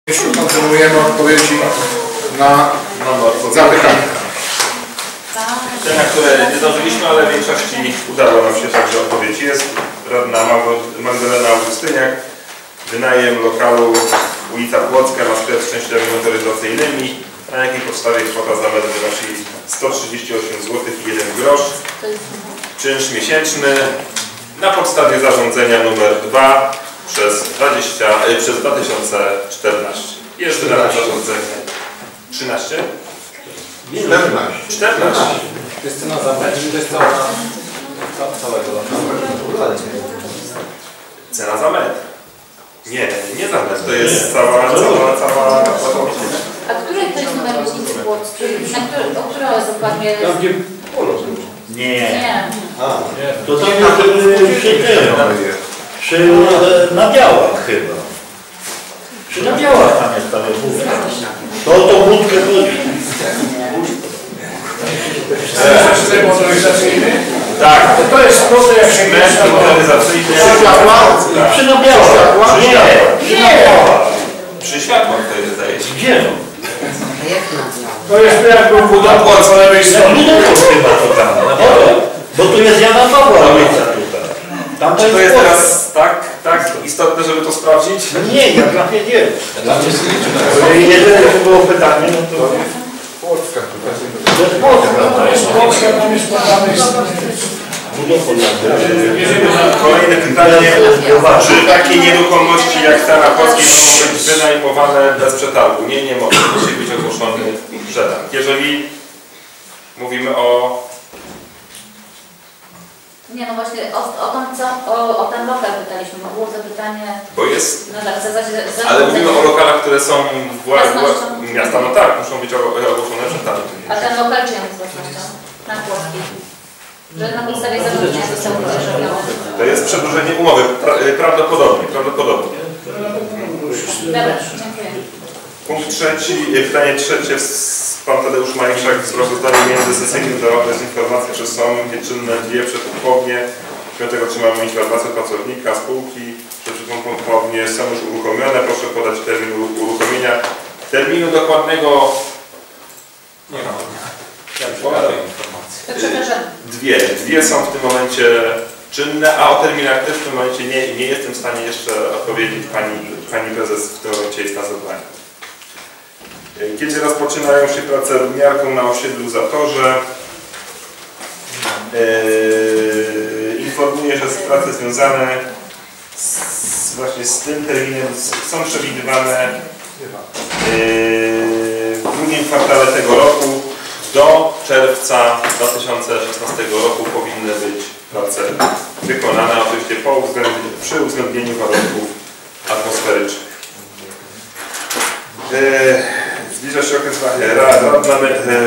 Jeśli kontynuujemy odpowiedzi na zapytania. Te, na które nie zdążyliśmy, ale w większości udało nam się także odpowiedź. Jest radna Magdalena Augustyniak. Wynajem lokalu ulica Płocka na sklep z częściami motoryzacyjnymi, na jakiej podstawie kwota za metr wynosi 138 zł i 1 grosz. Czynsz miesięczny na podstawie zarządzenia numer 2 przez 2014. Jest wydane zarządzenie. 13? 14. To jest cena za metr, to jest całego. Cena za metr. Nie za metr, to jest cała A który to jest numer ulicy Płockiej? O którą dokładnie? Nie. To tam przy Nabiałach chyba. Przy Nabiałach tam jest ta wódka. To wódkę chodzi. System motoryzacyjny? Tak. To jest proste jak się Mężczyzn motoryzacyjny. Przy Nabiałach. Przy światłach to jest, zdaje się. Gdzie? To jest jakby budowa po lewej stronie. Chyba to tam. Bo tu jest Jana Pawła ulica tutaj. Tam Czy to jest teraz tak istotne, żeby to sprawdzić? Nie, ja trafię nie. Jeżeli to było pytanie, no to... Płocka tutaj. To jest Polska. To jest Płocka, tam jest podane. Kolejne pytanie. Czy takie nieruchomości jak ta na Płockiej mogą być wynajmowane bez przetargu? Nie mogą. Musi być ogłoszony przetarg. Jeżeli mówimy o... Nie, no właśnie o ten lokal pytaliśmy, bo było zapytanie. Bo jest... No tak, Ale mówimy o lokalach, które są miasta, no tak, muszą być ogłoszone przetargi. A ten lokal czy jest własnością? Na Płockiej. Że na podstawie zarządzenia został uzależniony. To jest przedłużenie umowy, prawdopodobnie. Dobra, dziękuję. Punkt trzeci, pytanie trzecie. Pan Tadeusz Majszak w sprawozdaniu międzysesyjnym dał adres informacji, że są nieczynne dwie przetwórnie. 5 otrzymamy informację od pracownika spółki, że przetwórnie są już uruchomione. Proszę podać termin uruchomienia. Terminu dokładnego nie ma. Dwie są w tym momencie czynne, a o terminach też w tym momencie nie jestem w stanie jeszcze odpowiedzieć. Pani prezes w tym momencie jest na zadaniu. Kiedy rozpoczynają się prace równiarką na osiedlu Zatorze? Informuję, że prace związane właśnie z tym terminem są przewidywane w drugim kwartale tego roku. Do czerwca 2016 roku powinny być prace wykonane, oczywiście przy uwzględnieniu warunków atmosferycznych. Zbliża się okres radna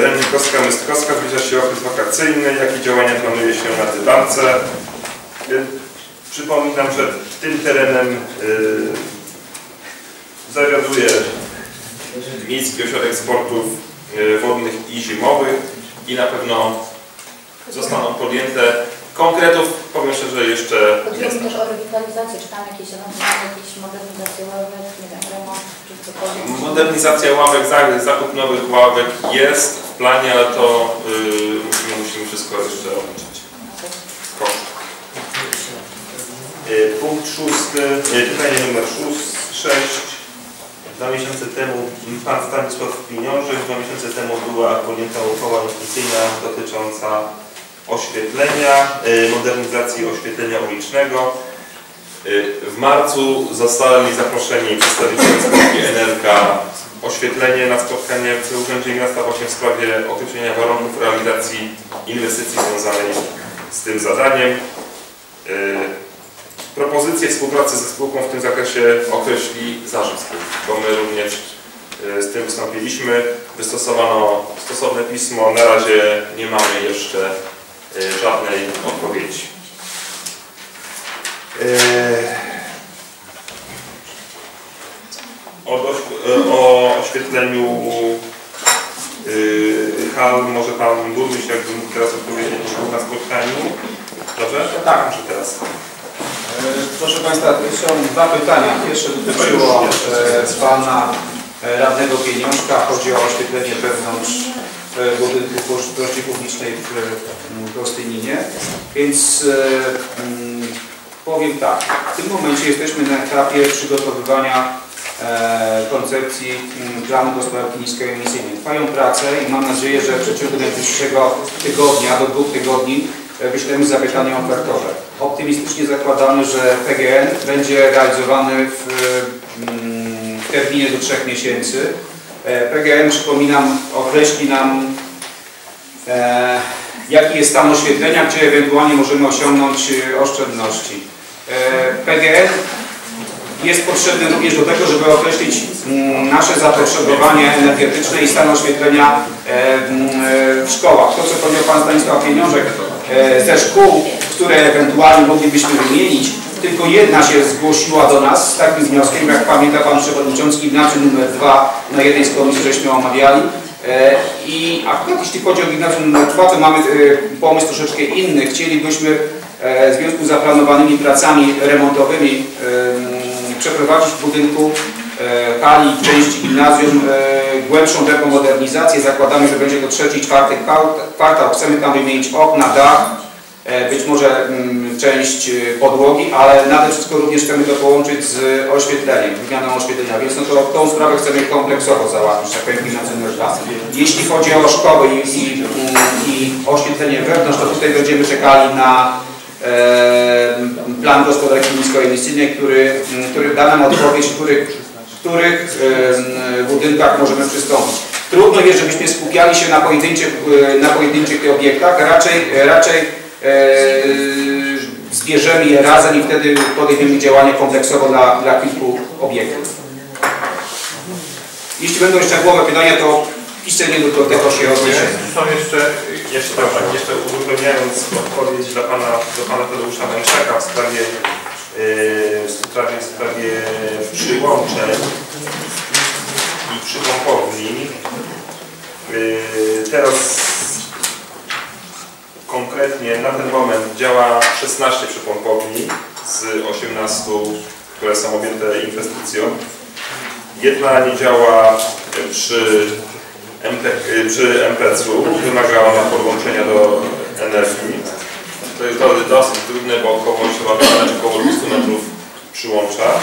Rębnikowska-Mystkowska, zbliża się okres wakacyjny. Jakie działania planuje się na Dybance? Przypominam, że tym terenem zawiaduje Miejski Ośrodek Sportów Wodnych i Zimowych i na pewno zostaną podjęte. Konkretów powiem szczerze jeszcze Chodzi też o rewitalizację, czy tam jakieś modernizacje ławek, nie wiem, remont, czy cokolwiek. Modernizacja ławek, zakup nowych ławek jest w planie, ale to musimy wszystko jeszcze odliczyć. Punkt szósty, pytanie numer 6. 2 miesiące temu pan Stanisław Pieniążek, 2 miesiące temu była podjęta uchwała inwestycyjna dotycząca oświetlenia, modernizacji oświetlenia ulicznego. W marcu zostali zaproszeni przedstawiciele spółki Energa Oświetlenie na spotkanie przy Urzędzie Miasta właśnie w sprawie określenia warunków realizacji inwestycji związanej z tym zadaniem. Propozycje współpracy ze spółką w tym zakresie określi zarząd spółki, bo my również z tym wystąpiliśmy. Wystosowano stosowne pismo, na razie nie mamy jeszcze żadnej odpowiedzi. O oświetleniu hal może Pan Burmistrz jakby mógł teraz odpowiedzieć na spotkaniu. Dobrze? Tak, może teraz. Proszę Państwa, są dwa pytania. Pierwsze dotyczyło Pana radnego Pieniążka. Chodzi o oświetlenie wewnątrz budynku pożyteczności publicznej w Gostyninie. Więc powiem tak, w tym momencie jesteśmy na etapie przygotowywania koncepcji planu gospodarki niskoemisyjnej. Trwają prace i mam nadzieję, że w przeciągu najbliższego tygodnia do 2 tygodni wyślemy zapytanie ofertowe. Optymistycznie zakładamy, że PGN będzie realizowany w terminie do 3 miesięcy. PGN, przypominam, określi nam jaki jest stan oświetlenia, gdzie ewentualnie możemy osiągnąć oszczędności. PGN jest potrzebny również do tego, żeby określić nasze zapotrzebowanie energetyczne i stan oświetlenia w szkołach. To, co powiedział Pan Stanisław Pieniążek, ze szkół, które ewentualnie moglibyśmy wymienić, tylko jedna się zgłosiła do nas z takim wnioskiem, jak pamięta Pan Przewodniczący, gimnazjum numer 2 na jednej z komisji żeśmy omawiali. I akurat jeśli chodzi o gimnazjum numer 2, to mamy pomysł troszeczkę inny. Chcielibyśmy w związku z zaplanowanymi pracami remontowymi przeprowadzić w budynku hali w części gimnazjum głębszą termomodernizację. Zakładamy, że będzie to 3-4 kwartał. Chcemy tam wymienić okna, dach, być może część podłogi, ale nade wszystko również chcemy to połączyć z oświetleniem, wymianą oświetlenia, więc no to tą sprawę chcemy kompleksowo załatwić, tak powiem, gimnazjum numer 2. Jeśli chodzi o szkoły i oświetlenie wewnątrz, to tutaj będziemy czekali na plan gospodarki niskoemisyjnej, który da nam odpowiedź, w których budynkach możemy przystąpić. Trudno jest, żebyśmy skupiali się na pojedynczych obiektach, raczej zbierzemy je razem i wtedy podejmiemy działanie kompleksowo dla kilku obiektów. Jeśli będą szczegółowe pytania, to pisemnie do tego się odniesiemy. Są jeszcze uzupełniając odpowiedź do pana Tadeusza Męczaka w sprawie przyłączeń i przypompowni. Teraz konkretnie na ten moment działa 16 przypompowni z 18, które są objęte inwestycją. Jedna nie działa przy MPC-u, wymaga ona podłączenia do energii. To jest dosyć trudne, bo trzeba wykonać około 200 metrów przyłącza.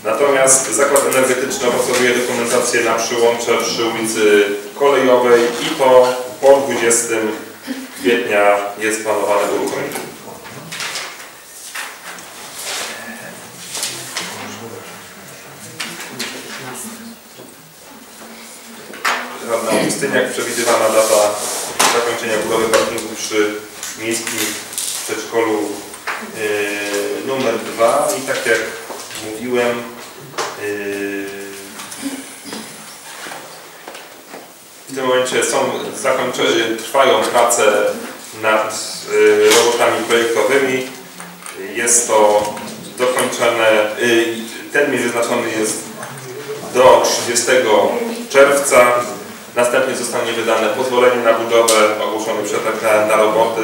Natomiast Zakład Energetyczny opracowuje dokumentację na przyłącze przy ulicy Kolejowej i to po 20 kwietnia jest planowane do uruchomienia. Radna Augustyniak, przewidywana data zakończenia budowy parkingu przy miejskim przedszkolu numer 2 i tak jak mówiłem, w tym momencie trwają prace nad robotami projektowymi. Jest to dokończone, termin wyznaczony jest do 30 czerwca. Następnie zostanie wydane pozwolenie na budowę, ogłoszony przetarg na roboty.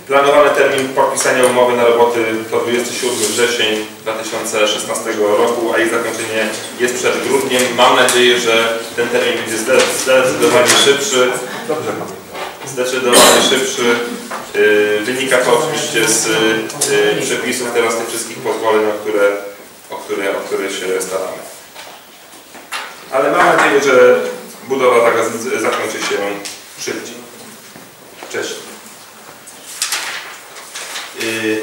Planowany termin podpisania umowy na roboty to 27 wrzesień 2016 roku, a ich zakończenie jest przed grudniem. Mam nadzieję, że ten termin będzie zdecydowanie szybszy. Wynika to oczywiście z przepisów teraz tych wszystkich pozwoleń, o które się staramy. Ale mam nadzieję, że budowa taka zakończy się szybciej, wcześniej.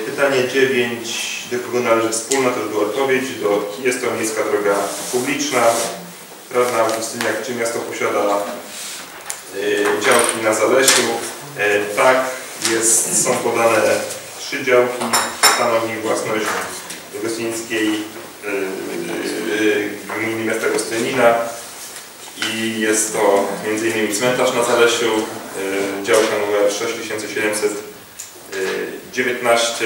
Pytanie 9. Do kogo należy wspólna? To już była odpowiedź. Jest to miejska droga publiczna. Radna Augustyniak, czy miasto posiada działki na Zalesiu? Tak, są podane 3 działki. Stanowi własność gościńskiej gminy miasta Gostynina. I jest to m.in. cmentarz na Zalesiu, działka numer 6719,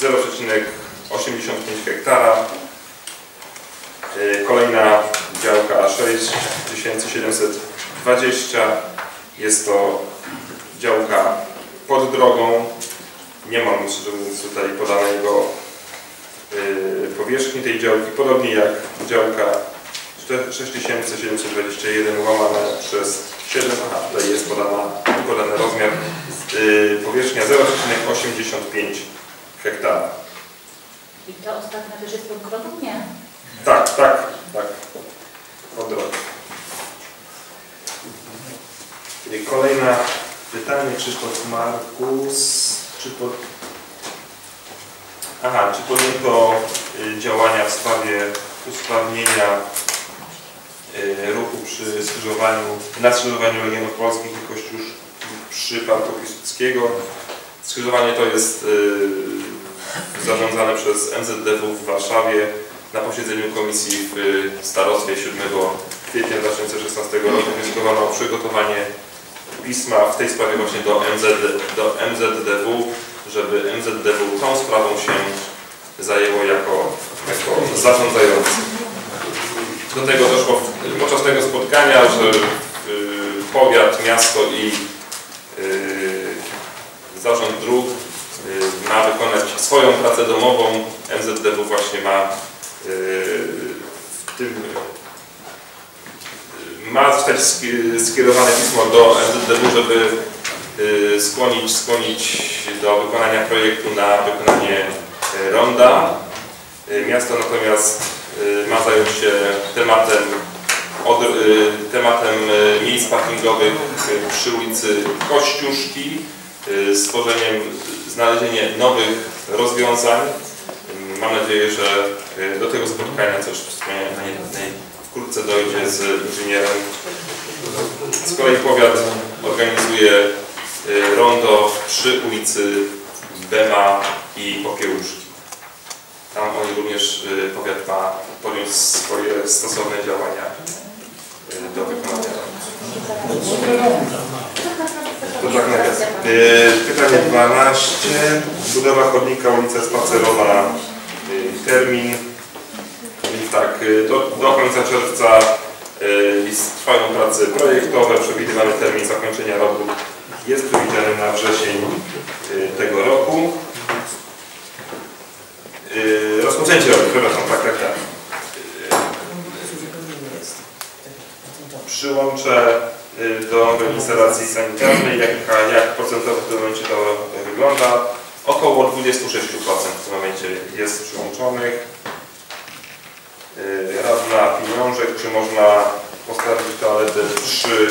0,85 hektara. Kolejna działka 6720, jest to działka pod drogą nie mam, szczerze mówiąc, tutaj podanego powierzchni tej działki, podobnie jak działka 6721 łamane przez 7, a tutaj jest podany rozmiar, powierzchnia 0,85 hektara. I to ostatnio też jest pod grodą? Nie. Tak. Od roku. Kolejne pytanie, Krzysztof Markus. Czy podjęto działania w sprawie usprawnienia ruchu przy skrzyżowaniu, na skrzyżowaniu Legionów Polskich i Kościuszki przy Parku Piłsudskiego? Skrzyżowanie to jest zarządzane przez MZDW w Warszawie. Na posiedzeniu komisji w starostwie 7 kwietnia 2016 roku wnioskowano o przygotowanie pisma w tej sprawie właśnie do MZDW, żeby MZDW tą sprawą się zajęło jako zarządzający. Do tego doszło podczas tego spotkania, że powiat, miasto i zarząd dróg ma wykonać swoją pracę domową. MZDW właśnie ma zostać skierowane pismo do MZDW, żeby skłonić do wykonania projektu na wykonanie ronda. Miasto natomiast ma zająć się tematem miejsc parkingowych przy ulicy Kościuszki, znalezienie nowych rozwiązań. Mam nadzieję, że do tego spotkania, co już wspomniałem, wkrótce dojdzie z inżynierem. Z kolei powiat organizuje rondo przy ulicy Bema i Popiełuszki. Tam oni również, powiat ma podjąć swoje stosowne działania do wykonania. To tak na raz. Pytanie 12. Budowa chodnika, ulica Spacerowa, termin. Więc tak, do końca czerwca trwają prace projektowe. Przewidywany termin zakończenia robót jest przewidziany na wrzesień tego roku. Rozpoczęcie robót, przepraszam, tak. Przyłączę do instalacji sanitarnej, jak procentowo w tym momencie to wygląda. Około 26% w tym momencie jest przyłączonych. Radna Pieniążek, czy można postawić toaletę przy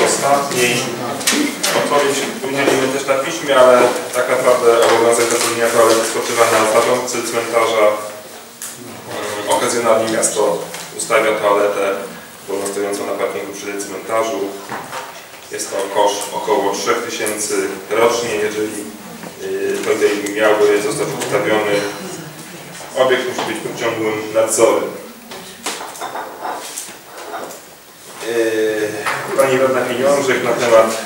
ostatniej? Odpowiedź udzielimy też na piśmie, ale tak naprawdę obowiązek zatrudnienia toalety spoczywa na zarządcy cmentarza. Okazjonalnie miasto ustawia toaletę stojącą na parkingu przy cmentarzu. Jest to koszt około 3000 rocznie. Jeżeli tutaj miałby zostać ustawiony, obiekt musi być pod ciągłym nadzorem. Pani Radna Pieniążek na temat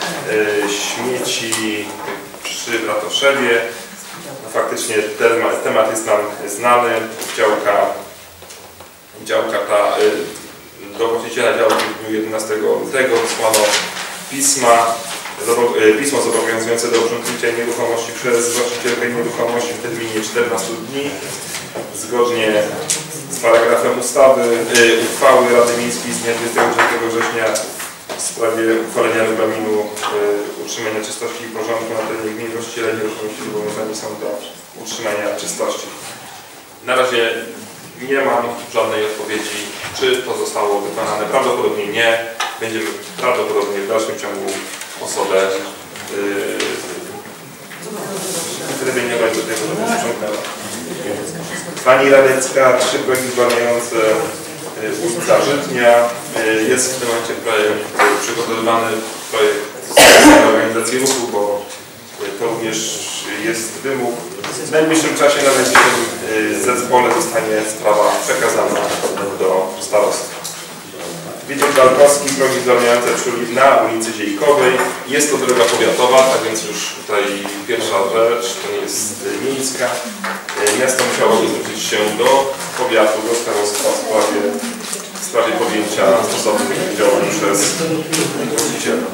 śmieci przy Bratoszewie. Faktycznie temat jest nam znany. Działka ta do właściciela działki w dniu 11 lutego wysłano pismo zobowiązujące do uprzątnięcia nieruchomości przez właścicielkę nieruchomości w terminie 14 dni. Zgodnie z paragrafem uchwały Rady Miejskiej z dnia 29 września w sprawie uchwalenia regulaminu utrzymania czystości i porządku na terenie gminy, właściciele nieruchomości zobowiązani są do utrzymania czystości. Na razie nie mam żadnej odpowiedzi, czy to zostało wykonane. Prawdopodobnie nie. Będziemy prawdopodobnie w dalszym ciągu osobę interweniować do tego, żeby sprzątnęła. Pani Radecka, 3 projekty zwalniające ulica Żytnia. Jest w tym momencie przygotowywany projekt organizacji ruchu, bo to również jest wymóg. W najbliższym czasie na najbliższym zespole zostanie sprawa przekazana do starostwa. Witold Dalkowski, drogi zwalniające na ulicy Ziejkowej. Jest to droga powiatowa, tak więc już tutaj pierwsza rzecz, to nie jest miejska. Miasto musiało zwrócić się do powiatu, do starostwa w sprawie podjęcia stosownych działań przez właściciela.